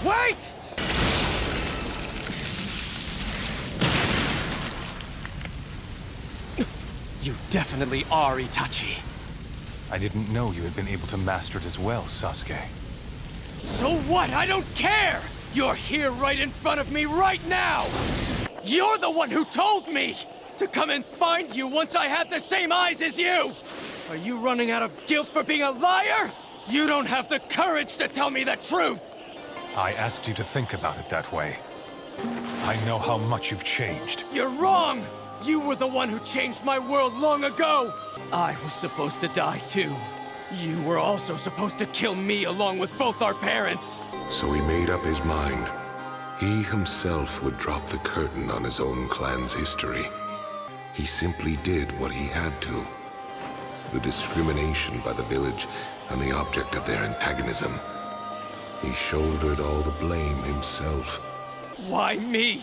Wait! You definitely are Itachi. I didn't know you had been able to master it as well, Sasuke. So what? I don't care! You're here right in front of me right now! You're the one who told me to come and find you once I had the same eyes as you! Are you running out of guilt for being a liar? You don't have the courage to tell me the truth! I asked you to think about it that way. I know how much you've changed. You're wrong! You were the one who changed my world long ago! I was supposed to die too. You were also supposed to kill me along with both our parents. So he made up his mind. He himself would drop the curtain on his own clan's history. He simply did what he had to. The discrimination by the village and the object of their antagonism. He shouldered all the blame himself. Why me?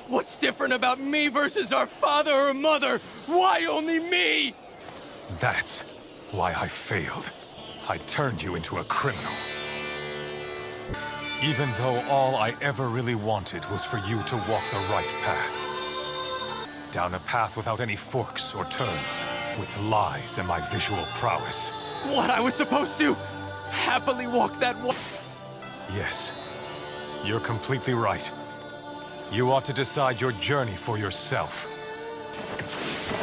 What's different about me versus our father or mother? Why only me? That's why I failed. I turned you into a criminal. Even though all I ever really wanted was for you to walk the right path. Down a path without any forks or turns, with lies and my visual prowess. What, I was supposed to happily walk that way? Yes, you're completely right. You ought to decide your journey for yourself.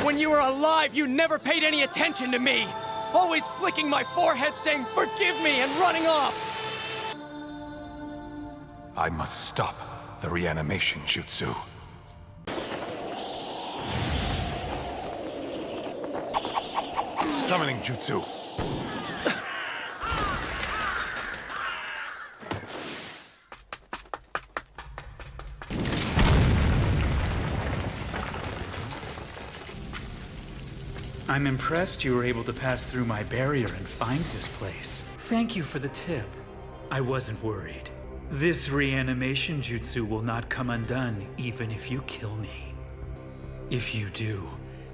When you were alive, you never paid any attention to me. Always flicking my forehead saying, "Forgive me," and running off. I must stop the reanimation jutsu. Summoning jutsu. I'm impressed you were able to pass through my barrier and find this place. Thank you for the tip. I wasn't worried. This reanimation jutsu will not come undone even if you kill me. If you do,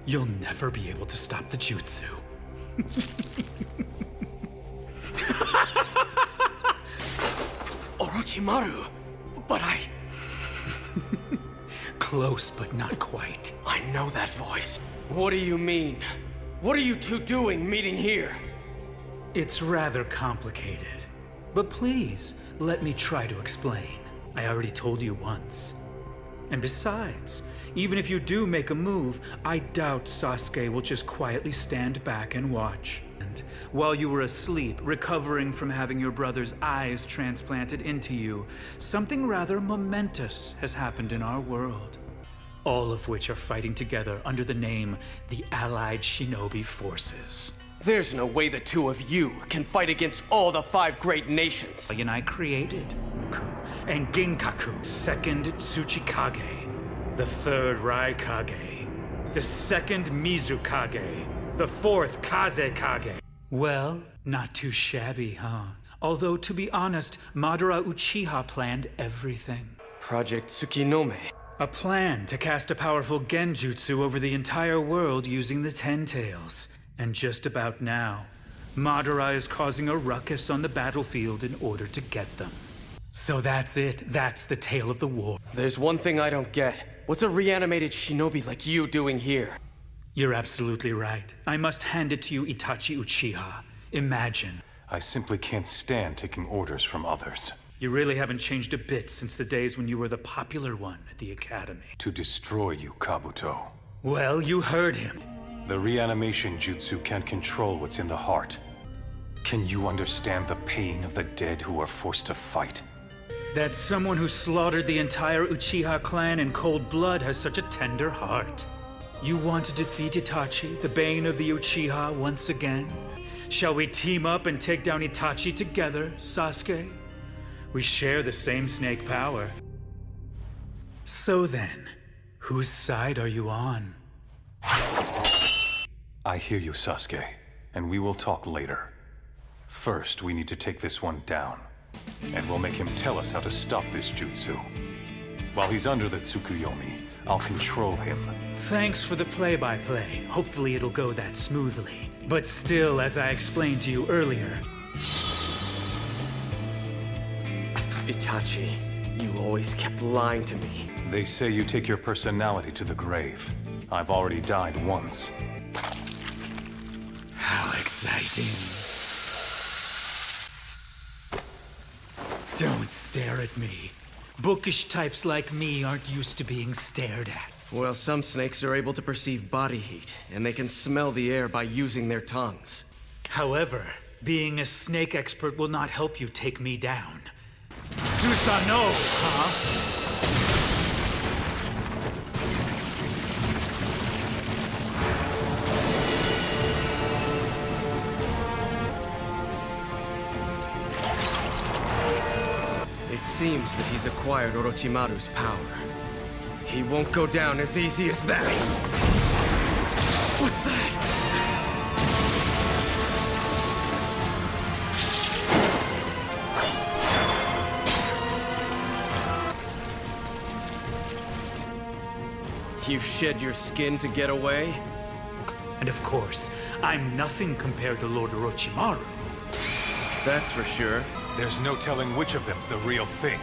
you'll never be able to stop the jutsu. Orochimaru, but I... Close, but not quite. I know that voice. What do you mean? What are you two doing meeting here? It's rather complicated. But please, let me try to explain. I already told you once. And besides, even if you do make a move, I doubt Sasuke will just quietly stand back and watch. And while you were asleep, recovering from having your brother's eyes transplanted into you, something rather momentous has happened in our world. All of which are fighting together under the name the Allied Shinobi Forces. There's no way the two of you can fight against all the 5 great nations. And I created Ku and Ginkaku, second Tsuchikage, the third Raikage, the second Mizukage, the fourth Kazekage. Well, not too shabby, huh? Although, to be honest, Madara Uchiha planned everything. Project Tsukinome. A plan to cast a powerful genjutsu over the entire world using the Ten Tails. And just about now, Madara is causing a ruckus on the battlefield in order to get them. So that's it. That's the tale of the war. There's one thing I don't get. What's a reanimated shinobi like you doing here? You're absolutely right. I must hand it to you, Itachi Uchiha. Imagine. I simply can't stand taking orders from others. You really haven't changed a bit since the days when you were the popular one at the academy. To destroy you, Kabuto. Well, you heard him. The reanimation jutsu can't control what's in the heart. Can you understand the pain of the dead who are forced to fight? That someone who slaughtered the entire Uchiha clan in cold blood has such a tender heart. You want to defeat Itachi, the bane of the Uchiha, once again? Shall we team up and take down Itachi together, Sasuke? We share the same snake power. So then, whose side are you on? I hear you, Sasuke, and we will talk later. First, we need to take this one down, and we'll make him tell us how to stop this jutsu. While he's under the Tsukuyomi, I'll control him. Thanks for the play-by-play. Hopefully it'll go that smoothly. But still, as I explained to you earlier, Itachi, you always kept lying to me. They say you take your personality to the grave. I've already died once. How exciting. Don't stare at me. Bookish types like me aren't used to being stared at. Well, some snakes are able to perceive body heat, and they can smell the air by using their tongues. However, being a snake expert will not help you take me down. Susano, huh? It seems that he's acquired Orochimaru's power. He won't go down as easy as that. What's that? You've shed your skin to get away? And of course, I'm nothing compared to Lord Orochimaru. That's for sure. There's no telling which of them's the real thing.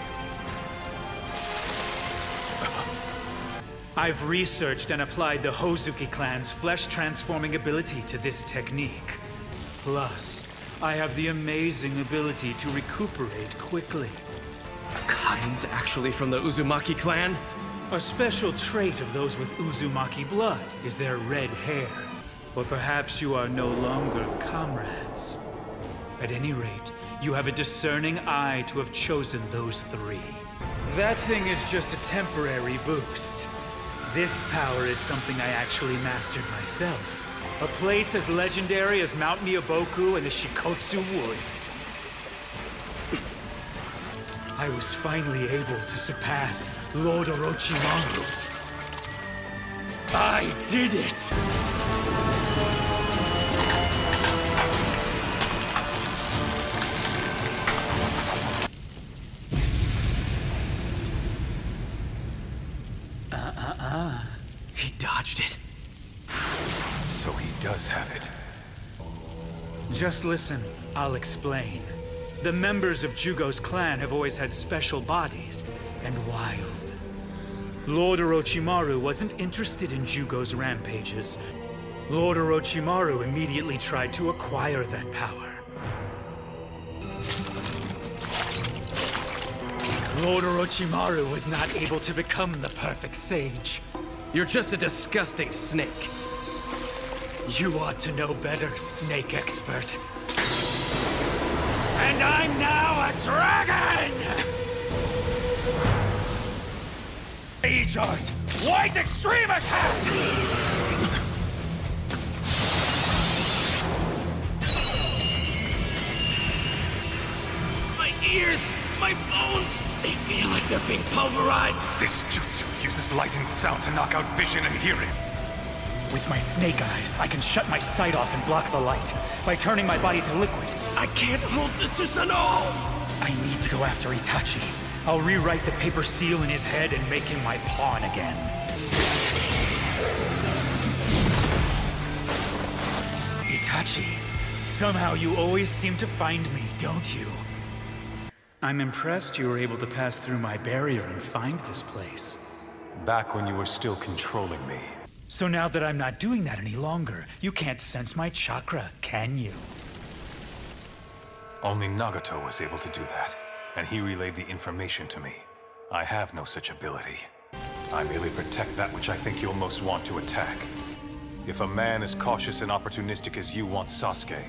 I've researched and applied the Hozuki clan's flesh-transforming ability to this technique. Plus, I have the amazing ability to recuperate quickly. Kain's actually from the Uzumaki clan? A special trait of those with Uzumaki blood is their red hair. Or perhaps you are no longer comrades. At any rate, you have a discerning eye to have chosen those three. That thing is just a temporary boost. This power is something I actually mastered myself. A place as legendary as Mount Miyaboku and the Shikotsu Woods. I was finally able to surpass Lord Orochimaru. I did it! He dodged it. So he does have it. Just listen, I'll explain. The members of Jugo's clan have always had special bodies, and wild. Lord Orochimaru wasn't interested in Jugo's rampages. Lord Orochimaru immediately tried to acquire that power. Lord Orochimaru was not able to become the perfect sage. You're just a disgusting snake. You ought to know better, snake expert. And I'm now a dragon! Age art! White extremist hat! My ears! My bones! They feel like they're being pulverized! This jutsu uses light and sound to knock out vision and hearing. With my snake eyes, I can shut my sight off and block the light by turning my body to liquid. I can't hold the Susanoo! I need to go after Itachi. I'll rewrite the paper seal in his head and make him my pawn again. Itachi, somehow you always seem to find me, don't you? I'm impressed you were able to pass through my barrier and find this place. Back when you were still controlling me. So now that I'm not doing that any longer, you can't sense my chakra, can you? Only Nagato was able to do that, and he relayed the information to me. I have no such ability. I merely protect that which I think you'll most want to attack. If a man as cautious and opportunistic as you wants Sasuke...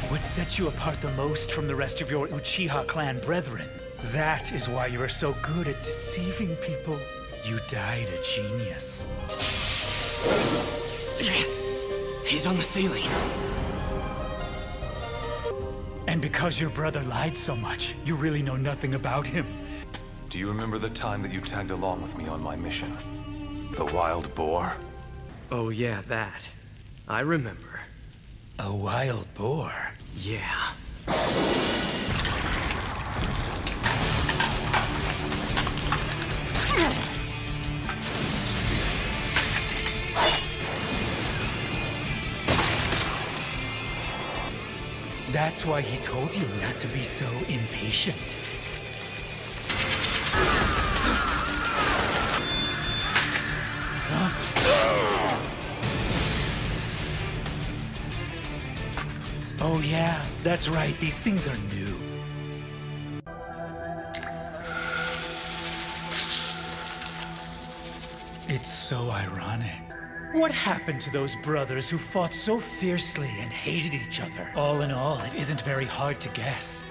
What sets you apart the most from the rest of your Uchiha clan brethren? That is why you are so good at deceiving people. You died a genius. He's on the ceiling. And because your brother lied so much, you really know nothing about him. Do you remember the time that you tagged along with me on my mission? The wild boar? Oh yeah, that. I remember. A wild boar? Yeah. That's why he told you not to be so impatient. Oh yeah, that's right, these things are new. It's so ironic. What happened to those brothers who fought so fiercely and hated each other? All in all, it isn't very hard to guess.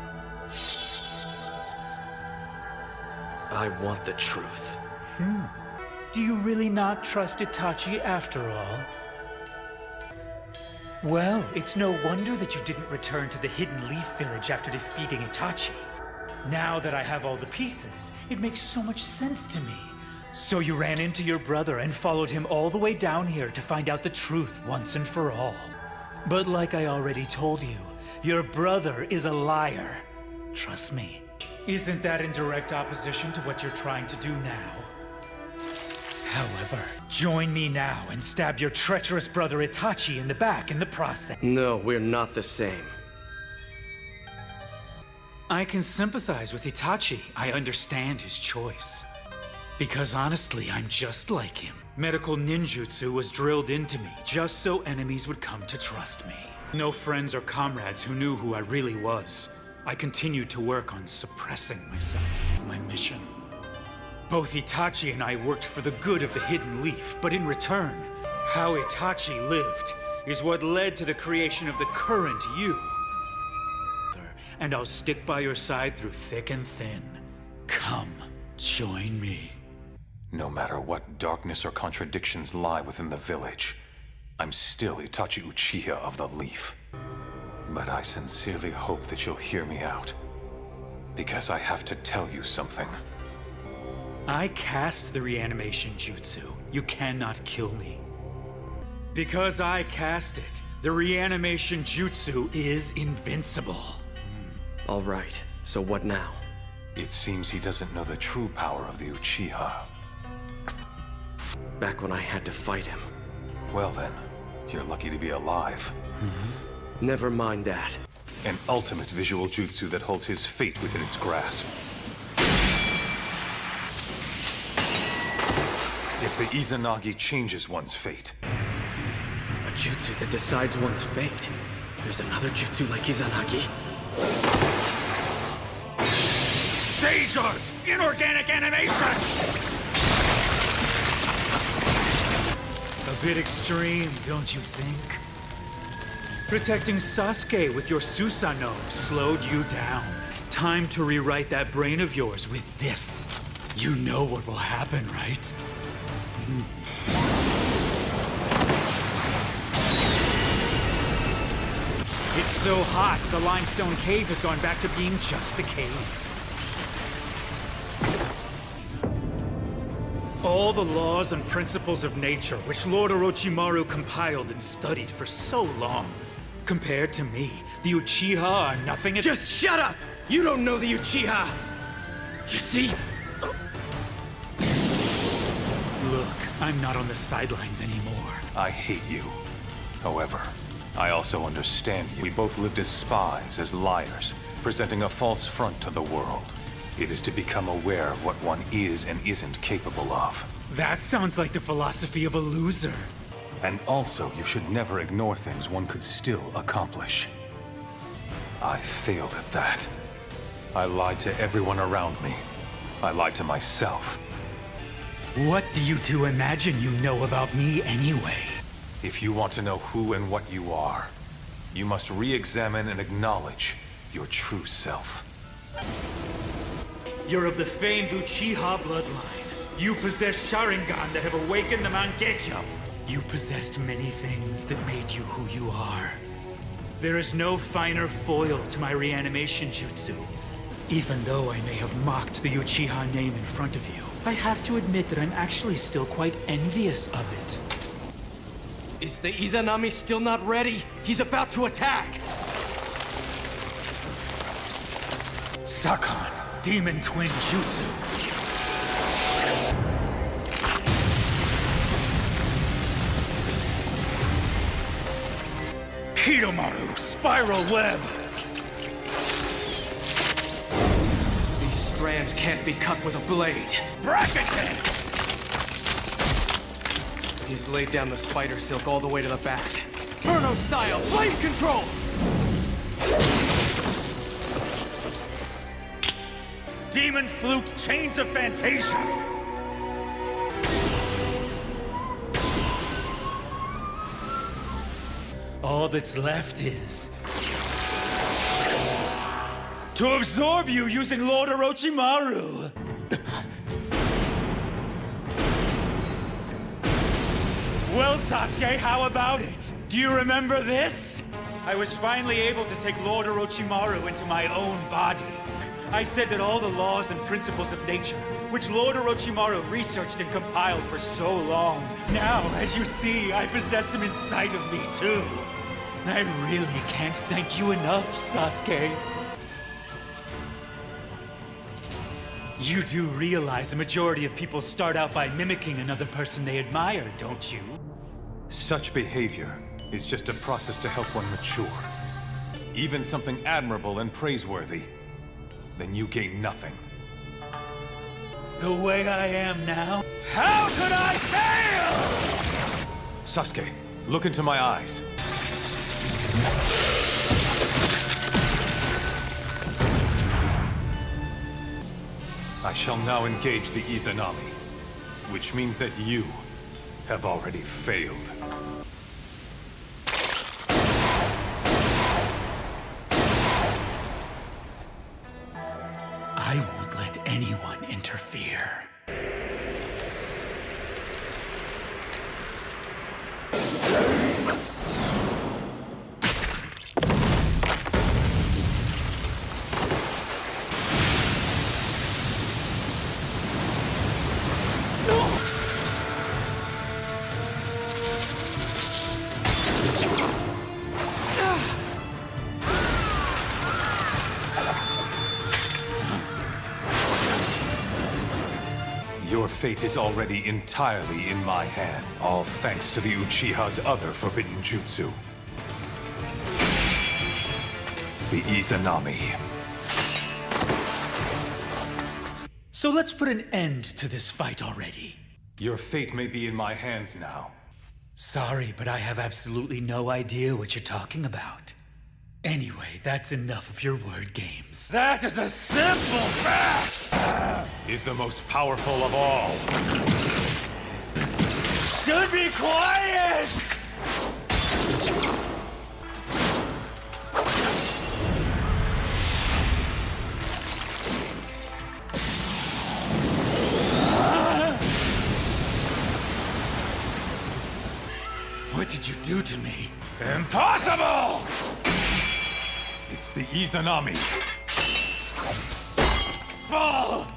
I want the truth. Do you really not trust Itachi after all? Well, it's no wonder that you didn't return to the Hidden Leaf Village after defeating Itachi. Now that I have all the pieces, it makes so much sense to me. So you ran into your brother and followed him all the way down here to find out the truth once and for all. But like I already told you, your brother is a liar. Trust me. Isn't that in direct opposition to what you're trying to do now? However, join me now and stab your treacherous brother Itachi in the back in the process. No, we're not the same. I can sympathize with Itachi. I understand his choice. Because honestly, I'm just like him. Medical ninjutsu was drilled into me just so enemies would come to trust me. No friends or comrades who knew who I really was. I continued to work on suppressing myself, my mission. Both Itachi and I worked for the good of the Hidden Leaf, but in return, how Itachi lived is what led to the creation of the current you. And I'll stick by your side through thick and thin. Come, join me. No matter what darkness or contradictions lie within the village, I'm still Itachi Uchiha of the Leaf. But I sincerely hope that you'll hear me out, because I have to tell you something. I cast the reanimation jutsu. You cannot kill me. Because I cast it, the reanimation jutsu is invincible. All right, so what now? It seems he doesn't know the true power of the Uchiha. Back when I had to fight him. Well then, you're lucky to be alive. Never mind that. An ultimate visual jutsu that holds his fate within its grasp. If the Izanagi changes one's fate, A jutsu that decides one's fate. There's another jutsu like Izanagi. Sage art! Inorganic animation! A bit extreme, don't you think? Protecting Sasuke with your Susanoo slowed you down. Time to rewrite that brain of yours with this. You know what will happen, right? It's so hot, the limestone cave has gone back to being just a cave. All the laws and principles of nature, which Lord Orochimaru compiled and studied for so long. Compared to me, the Uchiha are nothing. Just shut up! You don't know the Uchiha! You see? Look, I'm not on the sidelines anymore. I hate you. However, I also understand you. We both lived as spies, as liars, presenting a false front to the world. It is to become aware of what one is and isn't capable of. That sounds like the philosophy of a loser. And also, you should never ignore things one could still accomplish. I failed at that. I lied to everyone around me. I lied to myself. What do you two imagine you know about me anyway? If you want to know who and what you are, you must re-examine and acknowledge your true self. You're of the famed Uchiha bloodline. You possess Sharingan that have awakened the Mangekyo. You possessed many things that made you who you are. There is no finer foil to my reanimation jutsu. Even though I may have mocked the Uchiha name in front of you, I have to admit that I'm actually still quite envious of it. Is the Izanami still not ready? He's about to attack! Sakon, Demon Twin Jutsu. Kidomaru, Spiral Web! strands can't be cut with a blade. Bracket dance! He's laid down the spider silk all the way to the back. Inferno style, blade control! Demon flute chains of Fantasia! All that's left is to absorb you using Lord Orochimaru. Well, Sasuke, how about it? Do you remember this? I was finally able to take Lord Orochimaru into my own body. I said that all the laws and principles of nature, which Lord Orochimaru researched and compiled for so long, now, as you see, I possess him inside of me, too. I really can't thank you enough, Sasuke. You do realize a majority of people start out by mimicking another person they admire, don't you? Such behavior is just a process to help one mature. Even something admirable and praiseworthy, then you gain nothing. The way I am now? How could I fail? Sasuke, look into my eyes. I shall now engage the Izanami, which means that you have already failed. I won't let anyone interfere. Your fate is already entirely in my hand, all thanks to the Uchiha's other forbidden jutsu. The Izanami. So let's put an end to this fight already. Your fate may be in my hands now. Sorry, but I have absolutely no idea what you're talking about. Anyway, that's enough of your word games. That is a simple fact! Is the most powerful of all. Should be quiet! What did you do to me? Impossible! It's the Izanami. Ball!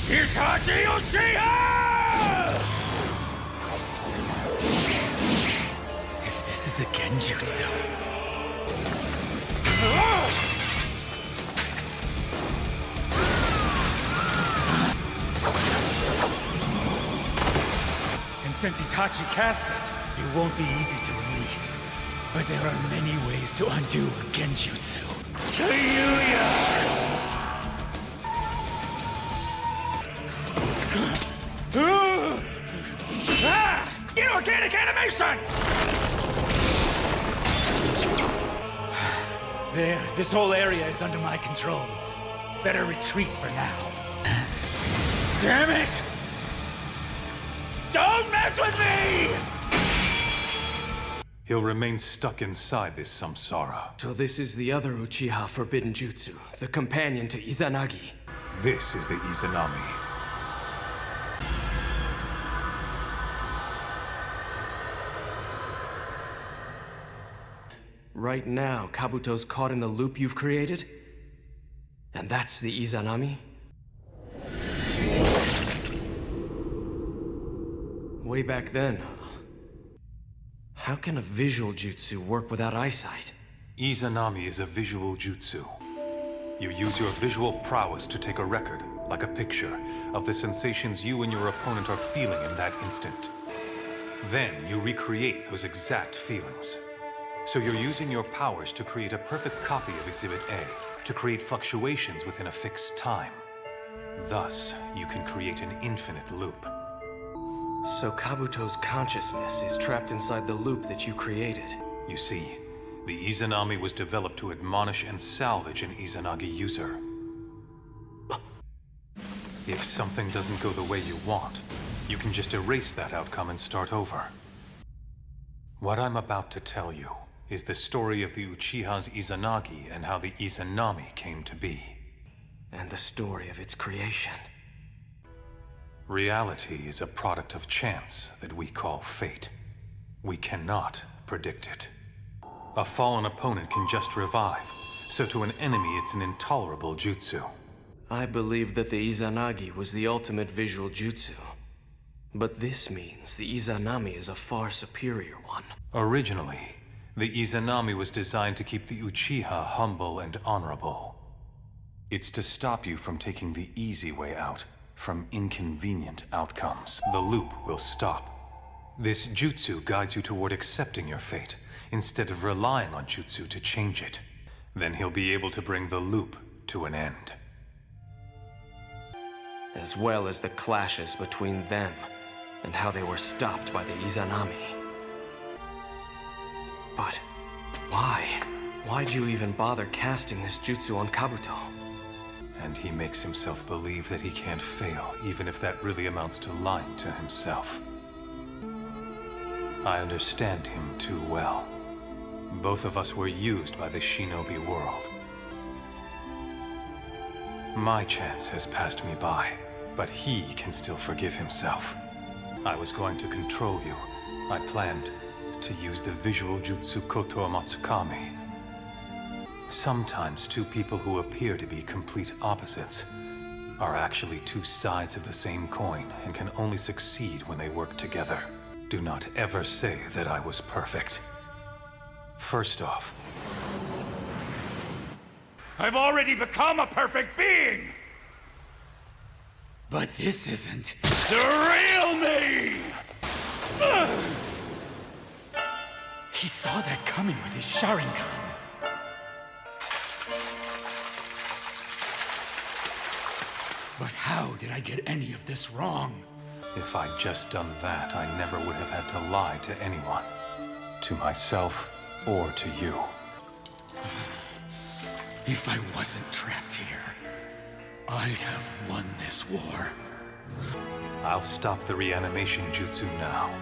Itachi Uchiha! If this is a genjutsu... And since Itachi cast it, it won't be easy to release. But there are many ways to undo a genjutsu. Kyuya! Inorganic animation! There, this whole area is under my control. Better retreat for now. Damn it! Don't mess with me! He'll remain stuck inside this samsara. So this is the other Uchiha forbidden jutsu, the companion to Izanagi. This is the Izanami. Right now, Kabuto's caught in the loop you've created? And that's the Izanami? Way back then, huh? How can a visual jutsu work without eyesight? Izanami is a visual jutsu. You use your visual prowess to take a record, like a picture, of the sensations you and your opponent are feeling in that instant. Then you recreate those exact feelings. So you're using your powers to create a perfect copy of Exhibit A, to create fluctuations within a fixed time. Thus, you can create an infinite loop. So Kabuto's consciousness is trapped inside the loop that you created. You see, the Izanami was developed to admonish and salvage an Izanagi user. If something doesn't go the way you want, you can just erase that outcome and start over. What I'm about to tell you is the story of the Uchiha's Izanagi and how the Izanami came to be. And the story of its creation. Reality is a product of chance that we call fate. We cannot predict it. A fallen opponent can just revive, so to an enemy it's an intolerable jutsu. I believed that the Izanagi was the ultimate visual jutsu. But this means the Izanami is a far superior one. Originally, the Izanami was designed to keep the Uchiha humble and honorable. It's to stop you from taking the easy way out, from inconvenient outcomes. The loop will stop. This jutsu guides you toward accepting your fate, instead of relying on jutsu to change it. Then he'll be able to bring the loop to an end. As well as the clashes between them, and how they were stopped by the Izanami. But why? Why'd you even bother casting this jutsu on Kabuto? And he makes himself believe that he can't fail, even if that really amounts to lying to himself. I understand him too well. Both of us were used by the shinobi world. My chance has passed me by, but he can still forgive himself. I was going to control you. I planned to use the visual jutsu Koto Amatsukami. Sometimes two people who appear to be complete opposites are actually two sides of the same coin and can only succeed when they work together. Do not ever say that I was perfect. First off, I've already become a perfect being! But this isn't the real me! He saw that coming with his Sharingan. But how did I get any of this wrong? if I'd just done that, I never would have had to lie to anyone. To myself or to you. If I wasn't trapped here, I'd have won this war. I'll stop the reanimation jutsu now.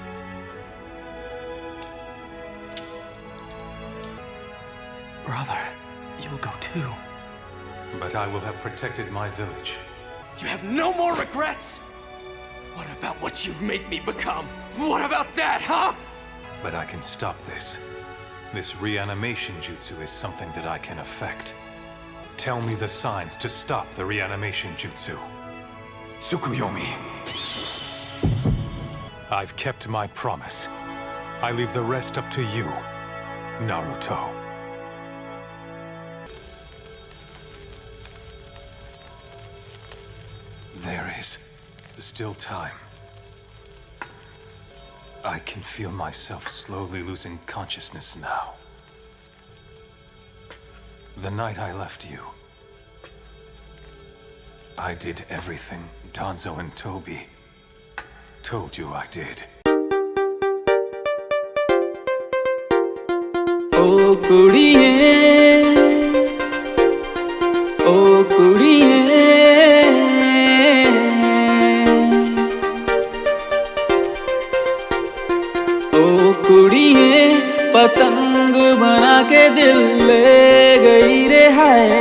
Brother, you'll go too. But I will have protected my village. You have no more regrets? What about what you've made me become? What about that, huh? But I can stop this. This reanimation jutsu is something that I can affect. Tell me the signs to stop the reanimation jutsu. Tsukuyomi. I've kept my promise. I leave the rest up to you, Naruto. There is still time. I can feel myself slowly losing consciousness now. The night I left you, I did everything Danzo and Toby told you I did. ओ कुड़िए ओ कुड़िए ओ कुड़िए पतंग बना के दिल ले गई रे हाय।